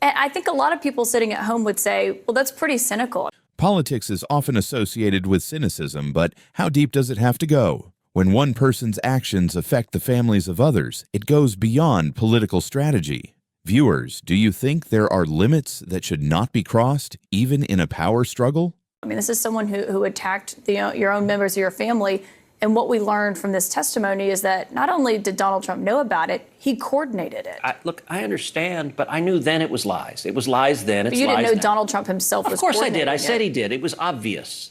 And I think a lot of people sitting at home would say, well, that's pretty cynical. Politics is often associated with cynicism, but how deep does it have to go? When one person's actions affect the families of others, it goes beyond political strategy. Viewers, do you think there are limits that should not be crossed, even in a power struggle? I mean, this is someone who attacked your own members of your family. And what we learned from this testimony is that not only did Donald Trump know about it, he coordinated it. Look, I understand, but I knew then it was lies. It was lies then. But you didn't know Donald Trump himself was coordinating it. Of course I did. I said he did. It was obvious.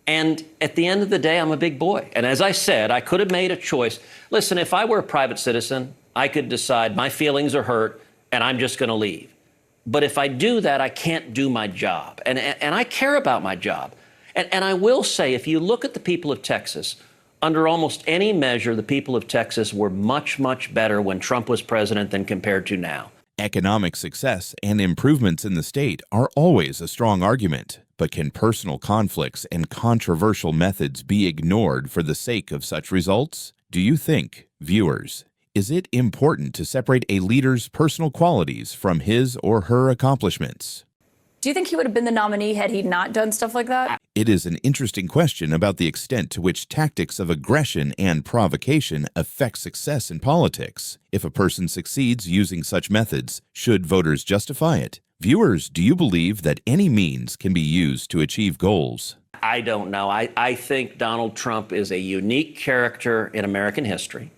And at the end of the day, I'm a big boy. And as I said, I could have made a choice. Listen, if I were a private citizen, I could decide my feelings are hurt and I'm just going to leave. But if I do that, I can't do my job. And I care about my job. And I will say, if you look at the people of Texas, under almost any measure, the people of Texas were much, much better when Trump was president than compared to now. Economic success and improvements in the state are always a strong argument, but can personal conflicts and controversial methods be ignored for the sake of such results? Do you think, viewers, is it important to separate a leader's personal qualities from his or her accomplishments? Do you think he would have been the nominee had he not done stuff like that? It is an interesting question about the extent to which tactics of aggression and provocation affect success in politics. If a person succeeds using such methods, should voters justify it? Viewers, do you believe that any means can be used to achieve goals? I don't know. I think Donald Trump is a unique character in American history.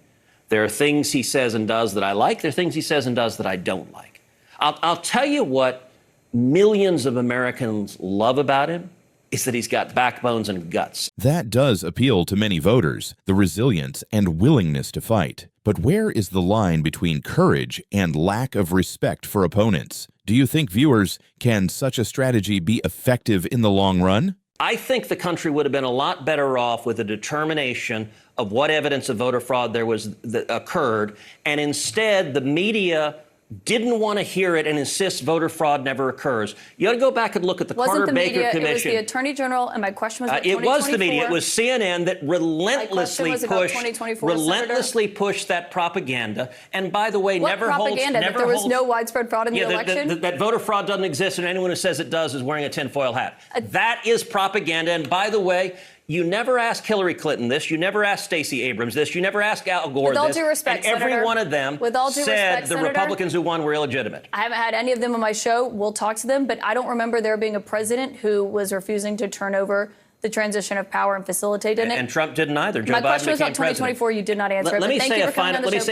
There are things he says and does that I like. There are things he says and does that I don't like. I'll tell you what millions of Americans love about him is that he's got backbones and guts. That does appeal to many voters, the resilience and willingness to fight. But where is the line between courage and lack of respect for opponents? Do you think, viewers, can such a strategy be effective in the long run? I think the country would have been a lot better off with a determination of what evidence of voter fraud there was that occurred, and instead the media didn't want to hear it and insists voter fraud never occurs. You ought to go back and look at the Carter-Baker Commission. It was the Attorney General, and my question was about it was the media. It was CNN that relentlessly pushed that propaganda. And by the way, never propaganda? That there was no widespread fraud in the election? That voter fraud doesn't exist, and anyone who says it does is wearing a tinfoil hat. That is propaganda. And by the way, you never asked Hillary Clinton this. You never asked Stacey Abrams this. You never asked Al Gore this. With all due respect, and every Senator, one of them said the Republicans who won were illegitimate. I haven't had any of them on my show. We'll talk to them. But I don't remember there being a president who was refusing to turn over the transition of power and facilitate in it. And Trump didn't either. Joe Biden became president. My question was about 2024. You did not answer. Let me say a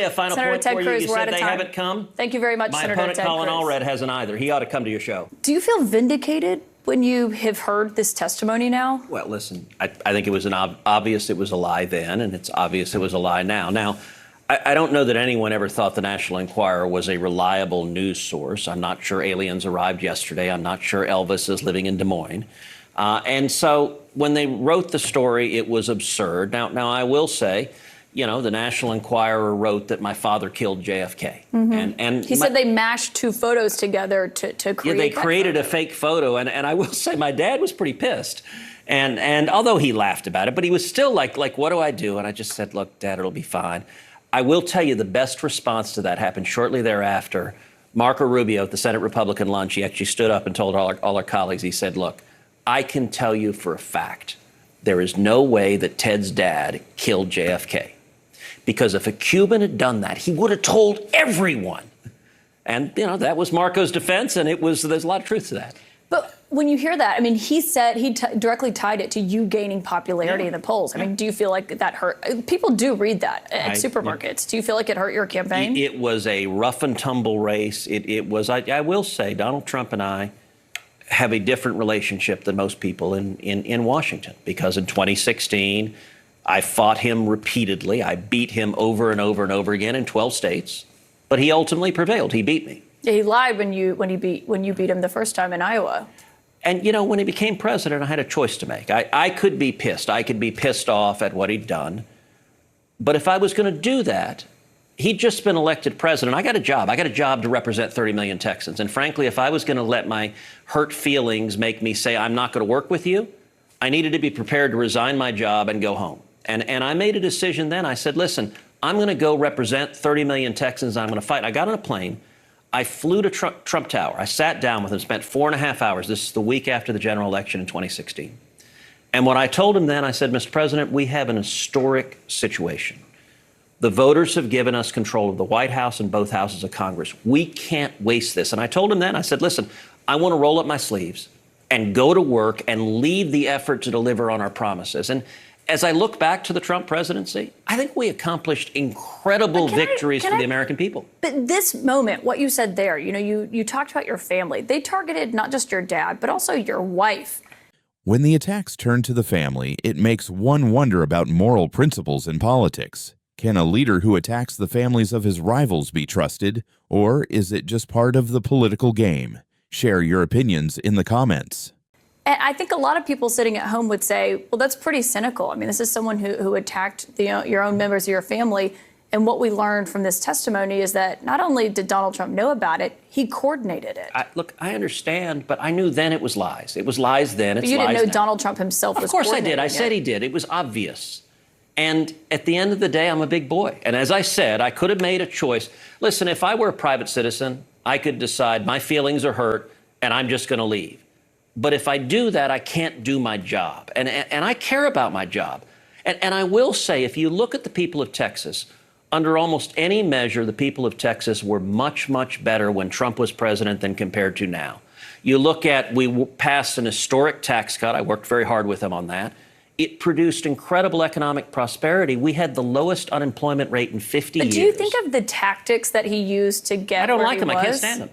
final point for you. You said they haven't come. Thank you very much, Senator Ted Cruz. My opponent, Colin Allred, hasn't either. He ought to come to your show. Do you feel vindicated when you have heard this testimony now? Well, listen, I think it was obvious it was a lie then, and it's obvious it was a lie now. Now, I don't know that anyone ever thought the National Enquirer was a reliable news source. I'm not sure aliens arrived yesterday. I'm not sure Elvis is living in Des Moines. And so when they wrote the story, it was absurd. Now I will say, you know, the National Enquirer wrote that my father killed JFK. Mm-hmm. And he said they mashed two photos together to create. Yeah, they created a fake photo. And I will say my dad was pretty pissed. And although he laughed about it, but he was still like, what do I do? And I just said, look, Dad, it'll be fine. I will tell you the best response to that happened shortly thereafter. Marco Rubio at the Senate Republican lunch, he actually stood up and told all our colleagues, he said, look, I can tell you for a fact, there is no way that Ted's dad killed JFK. Because if a Cuban had done that, he would have told everyone. And, you know, that was Marco's defense, and there's a lot of truth to that. But when you hear that, I mean, he said he directly tied it to you gaining popularity in the polls. I mean, do you feel like that hurt? People do read that at supermarkets. Yeah. Do you feel like it hurt your campaign? It was a rough and tumble race. It was, I will say, Donald Trump and I have a different relationship than most people in Washington. Because in 2016, I fought him repeatedly. I beat him over and over and over again in 12 states, but he ultimately prevailed. He beat me. Yeah, he lied when you beat him the first time in Iowa. And you know, when he became president, I had a choice to make. I could be pissed. I could be pissed off at what he'd done. But if I was going to do that, he'd just been elected president. I got a job. I got a job to represent 30 million Texans. And frankly, if I was going to let my hurt feelings make me say I'm not going to work with you, I needed to be prepared to resign my job and go home. And I made a decision then. I said, listen, I'm going to go represent 30 million Texans. I'm going to fight. I got on a plane. I flew to Trump Tower. I sat down with him, spent 4.5 hours. This is the week after the general election in 2016. And what I told him then, I said, Mr. President, we have an historic situation. The voters have given us control of the White House and both houses of Congress. We can't waste this. And I told him then, I said, listen, I want to roll up my sleeves and go to work and lead the effort to deliver on our promises. And as I look back to the Trump presidency, I think we accomplished incredible victories for the American people. But this moment, what you said there, you talked about your family. They targeted not just your dad, but also your wife. When the attacks turn to the family, it makes one wonder about moral principles in politics. Can a leader who attacks the families of his rivals be trusted, or is it just part of the political game? Share your opinions in the comments. And I think a lot of people sitting at home would say, well, that's pretty cynical. I mean, this is someone who attacked your own members of your family. And what we learned from this testimony is that not only did Donald Trump know about it, he coordinated it. Look, I understand, but I knew then it was lies. It was lies then. But you didn't know Donald Trump himself was coordinating it. Of course I did. I said he did. It was obvious. And at the end of the day, I'm a big boy. And as I said, I could have made a choice. Listen, if I were a private citizen, I could decide my feelings are hurt and I'm just going to leave. But if I do that, I can't do my job. And I care about my job. And I will say, if you look at the people of Texas, under almost any measure, the people of Texas were much, much better when Trump was president than compared to now. You look at, we passed an historic tax cut. I worked very hard with him on that. It produced incredible economic prosperity. We had the lowest unemployment rate in 50 years. Do you think of the tactics that he used to get where he was? I don't like him. I can't stand him.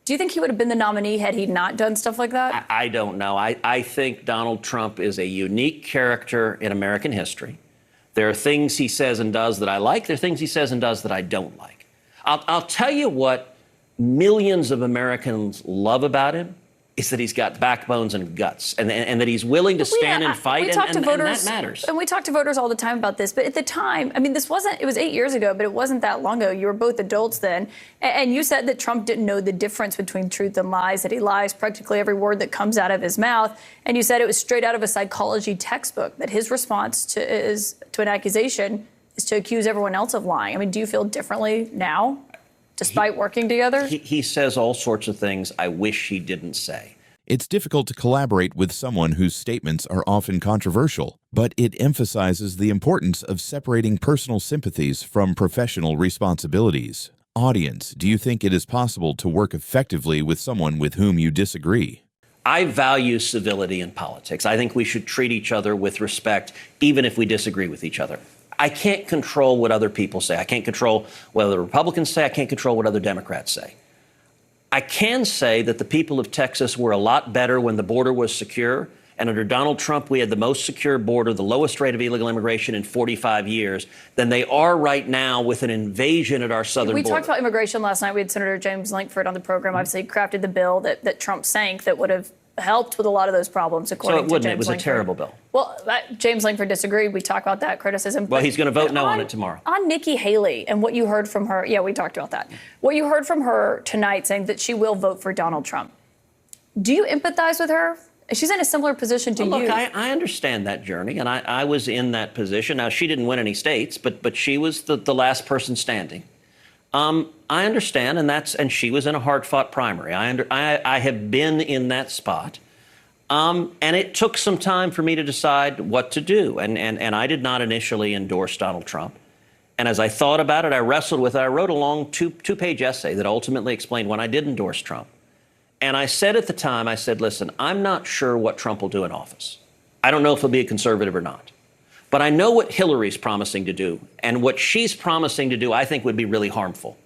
Do you think he would have been the nominee had he not done stuff like that? I don't know. I think Donald Trump is a unique character in American history. There are things he says and does that I like. There are things he says and does that I don't like. I'll tell you what millions of Americans love about him is that he's got backbones and guts, and that he's willing to stand and fight, and that matters. And we talk to voters all the time about this, but at the time, I mean, it was 8 years ago, but it wasn't that long ago. You were both adults then, and you said that Trump didn't know the difference between truth and lies, that he lies practically every word that comes out of his mouth, and you said it was straight out of a psychology textbook, that his response to an accusation is to accuse everyone else of lying. I mean, do you feel differently now? Despite working together? He says all sorts of things I wish he didn't say. It's difficult to collaborate with someone whose statements are often controversial, but it emphasizes the importance of separating personal sympathies from professional responsibilities. Audience, do you think it is possible to work effectively with someone with whom you disagree? I value civility in politics. I think we should treat each other with respect, even if we disagree with each other. I can't control what other people say. I can't control what other Republicans say. I can't control what other Democrats say. I can say that the people of Texas were a lot better when the border was secure. And under Donald Trump, we had the most secure border, the lowest rate of illegal immigration in 45 years than they are right now with an invasion at our southern border. We talked about immigration last night. We had Senator James Lankford on the program. Obviously, he crafted the bill that Trump sank that would have helped with a lot of those problems, according to James Lankford. So it wouldn't. It was a terrible bill. Well, James Lankford disagreed. We talked about that criticism. Well, he's going to vote no on it tomorrow. On Nikki Haley and what you heard from her. Yeah, we talked about that. What you heard from her tonight saying that she will vote for Donald Trump. Do you empathize with her? She's in a similar position to you. Look, I understand that journey, and I was in that position. Now, she didn't win any states, but she was the last person standing. I understand, and she was in a hard-fought primary. I have been in that spot, and it took some time for me to decide what to do. And I did not initially endorse Donald Trump. And as I thought about it, I wrestled with it. I wrote a long two-page essay that ultimately explained when I did endorse Trump. And I said at the time, I said, listen, I'm not sure what Trump will do in office. I don't know if he'll be a conservative or not. But I know what Hillary's promising to do, and what she's promising to do I think would be really harmful.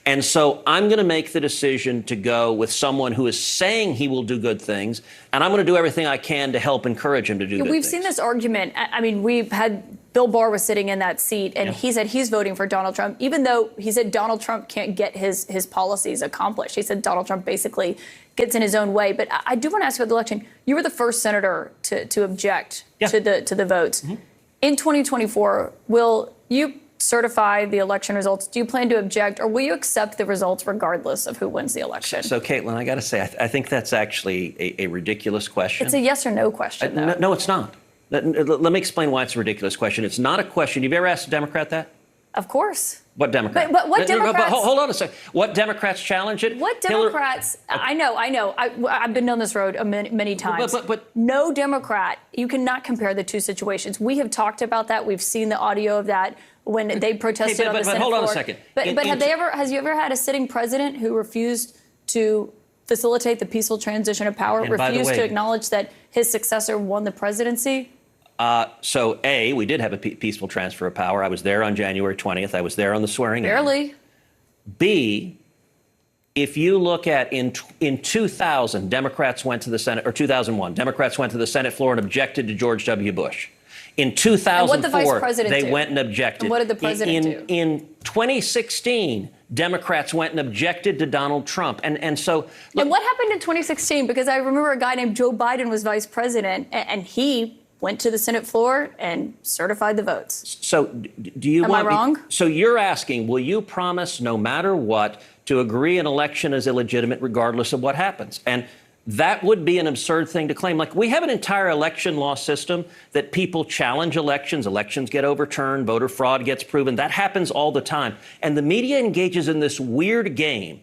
And so I'm going to make the decision to go with someone who is saying he will do good things, and I'm going to do everything I can to help encourage him to do good things. We've seen this argument. I mean, we've had Bill Barr was sitting in that seat, and he said he's voting for Donald Trump, even though he said Donald Trump can't get his policies accomplished. He said Donald Trump basically gets in his own way. But I do want to ask about the election. You were the first senator to object to the votes. Mm-hmm. In 2024, will you certify the election results? Do you plan to object, or will you accept the results regardless of who wins the election? So, Caitlin, I got to say, I think that's actually a ridiculous question. It's a yes or no question, though. No, it's not. Let me explain why it's a ridiculous question. It's not a question. You've ever asked a Democrat that? Of course. What Democrat? But what Democrats? Hold on a second. What Democrats challenge it? What Democrats? I know. I've been down this road many times. But no Democrat. You cannot compare the two situations. We have talked about that. We've seen the audio of that when they protested on the Senate floor. Hold on a second. But has you ever had a sitting president who refused to facilitate the peaceful transition of power, refused to acknowledge that his successor won the presidency? So, A, we did have a peaceful transfer of power. I was there on January 20th. I was there on the swearing in. Barely. B, if you look at in 2000, Democrats went to the Senate, or 2001, Democrats went to the Senate floor and objected to George W. Bush. In 2004, they went and objected. And what did the president do? In 2016, Democrats went and objected to Donald Trump. And so... Look, and what happened in 2016? Because I remember a guy named Joe Biden was vice president, and he went to the Senate floor and certified the votes. So do you Am I wrong? So you're asking, will you promise no matter what to agree an election is illegitimate regardless of what happens? And that would be an absurd thing to claim. Like, we have an entire election law system that people challenge elections. Elections get overturned. Voter fraud gets proven. That happens all the time. And the media engages in this weird game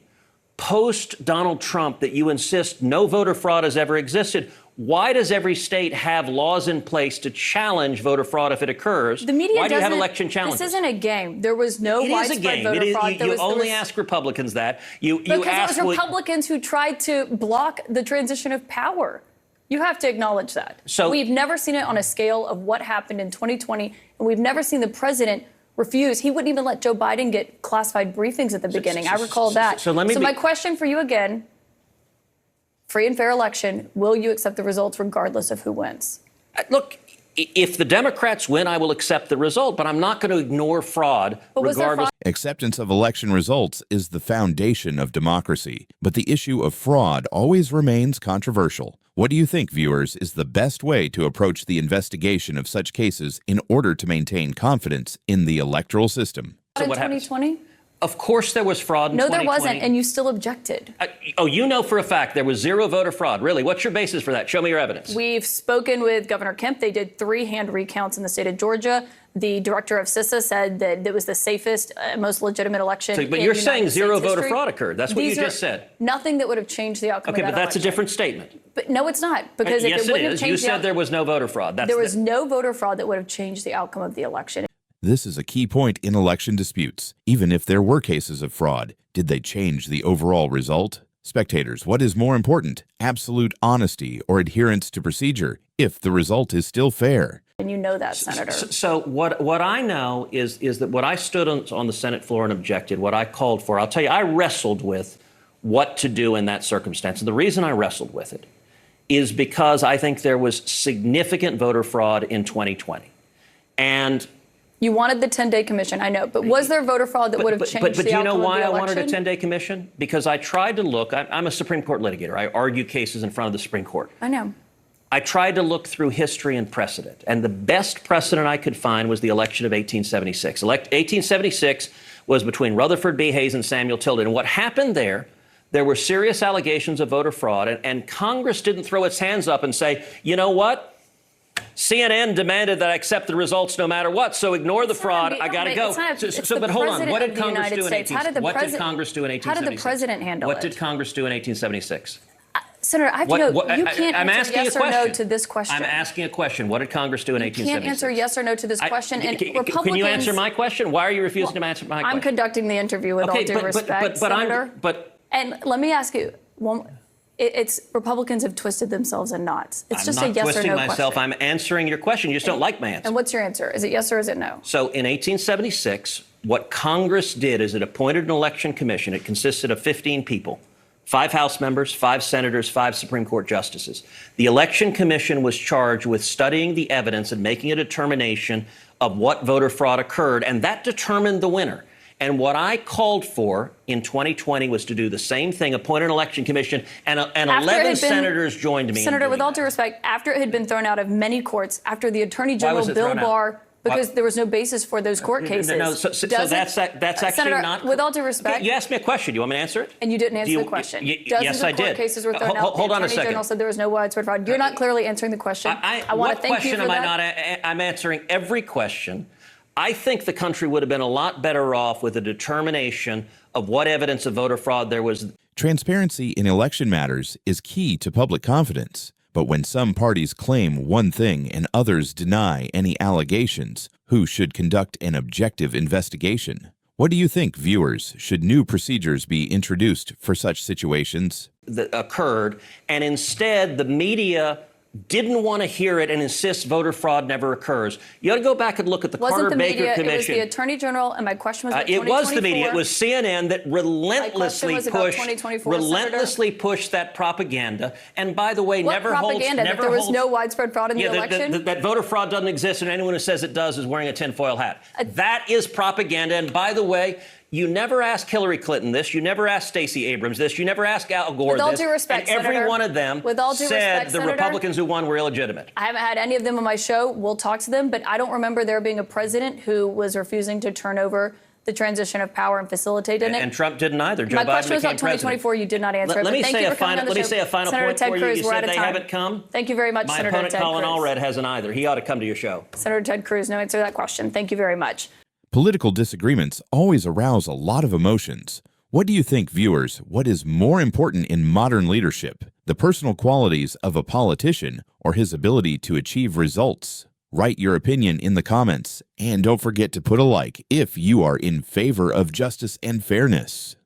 post Donald Trump that you insist no voter fraud has ever existed. Why does every state have laws in place to challenge voter fraud if it occurs? The media Why do you have election challenges? This isn't a game. There was no widespread voter fraud. You only ask Republicans that. Because it was Republicans who tried to block the transition of power. You have to acknowledge that. So we've never seen it on a scale of what happened in 2020, and we've never seen the president refuse. He wouldn't even let Joe Biden get classified briefings at the beginning. I recall that. So my question for you again, free and fair election, will you accept the results regardless of who wins? Look, if the Democrats win, I will accept the result, but I'm not going to ignore fraud regardless. Acceptance of election results is the foundation of democracy, but the issue of fraud always remains controversial. What do you think, viewers, is the best way to approach the investigation of such cases in order to maintain confidence in the electoral system? In 2020? Of course there was fraud in 2020. No, there wasn't, and you still objected. You know for a fact there was zero voter fraud. Really? What's your basis for that? Show me your evidence. We've spoken with Governor Kemp. They did 3 hand recounts in the state of Georgia. The director of CISA said that it was the safest, most legitimate election. But you're saying zero voter fraud occurred. That's what you just said. Nothing that would have changed the outcome of that election. Okay, but that's a different statement. But no, it's not. Because if yes, it wouldn't have changed you said there was no voter fraud. There was no voter fraud that would have changed the outcome of the election. This is a key point in election disputes. Even if there were cases of fraud, did they change the overall result? Spectators, what is more important, absolute honesty or adherence to procedure, if the result is still fair? And you know that, Senator. So what I know is that what I stood on the Senate floor and objected, what I called for, I'll tell you, I wrestled with what to do in that circumstance. And the reason I wrestled with it is because I think there was significant voter fraud in 2020. And you wanted the 10-day commission, I know, but was there voter fraud that would have changed the outcome of the election? But do you know why I wanted a 10-day commission? Because I tried to look, I'm a Supreme Court litigator. I argue cases in front of the Supreme Court. I know. I tried to look through history and precedent, and the best precedent I could find was the election of 1876. 1876 was between Rutherford B. Hayes and Samuel Tilden. And what happened there were serious allegations of voter fraud, and Congress didn't throw its hands up and say, you know what? CNN demanded that I accept the results no matter what, so ignore the fraud. I got to go. But hold on. What did Congress do in 1876? What did Congress do in 1876? How did the president handle it? What did Congress do in 1876? Senator, I have to know. You can't answer yes or no to this question. I'm asking a question. What did Congress do in 1876? You can't answer yes or no to this question. And Republicans, can you answer my question? Why are you refusing to answer my question? I'm conducting the interview with all due respect, Senator. And let me ask you, it's Republicans have twisted themselves in knots. It's just a yes or no question. I'm not twisting myself. I'm answering your question. You just don't like my answer. And what's your answer? Is it yes or is it no? So in 1876, what Congress did is it appointed an election commission. It consisted of 15 people, 5 House members, 5 senators, 5 Supreme Court justices. The election commission was charged with studying the evidence and making a determination of what voter fraud occurred, and that determined the winner. And what I called for in 2020 was to do the same thing, appoint an election commission, and 11 senators joined me. Senator, with all due respect, after it had been thrown out of many courts, after the Attorney General Bill Barr, because there was no basis for those court cases. No, so that's actually Senator, not. With all due respect, you asked me a question. Do you want me to answer it? And you didn't answer the question. Yes, I did. Dozens of court cases were thrown out. Hold on a second. The Attorney General said there was no widespread fraud. You're not clearly answering the question. I want to thank you for that. I'm answering every question. I think the country would have been a lot better off with a determination of what evidence of voter fraud there was. Transparency in election matters is key to public confidence. But when some parties claim one thing and others deny any allegations, who should conduct an objective investigation? What do you think, viewers? Should new procedures be introduced for such situations? That occurred, and instead the media didn't want to hear it and insists voter fraud never occurs. You ought to go back and look at the Wasn't the Carter-Baker media, Commission. It was the Attorney General, and my question was about it was the 2024. media. It was CNN that relentlessly was about 2024, pushed that propaganda. And by the way, What never propaganda? holds. That there was no widespread fraud in the election? That voter fraud doesn't exist, and anyone who says it does is wearing a tinfoil hat. That is propaganda. And by the way, you never asked Hillary Clinton this. You never asked Stacey Abrams this. You never asked Al Gore this. With all due respect, and every Senator, one of them with all due said respect, the Senator, Republicans who won were illegitimate. I haven't had any of them on my show. We'll talk to them, but I don't remember there being a president who was refusing to turn over the transition of power and facilitated it. And Trump didn't either. Joe My Biden question was about became 2024. president. You did not answer it. Let me say a final Senator point Ted for you. Cruz, You we're said out of they time. haven't come. Thank you very much, My Senator opponent, Ted Colin Cruz. Allred, hasn't either. He ought to come to your show. Senator Ted Cruz, no answer to that question. Thank you very much. Political disagreements always arouse a lot of emotions. What do you think, viewers? What is more important in modern leadership, the personal qualities of a politician or his ability to achieve results? Write your opinion in the comments, and don't forget to put a like if you are in favor of justice and fairness.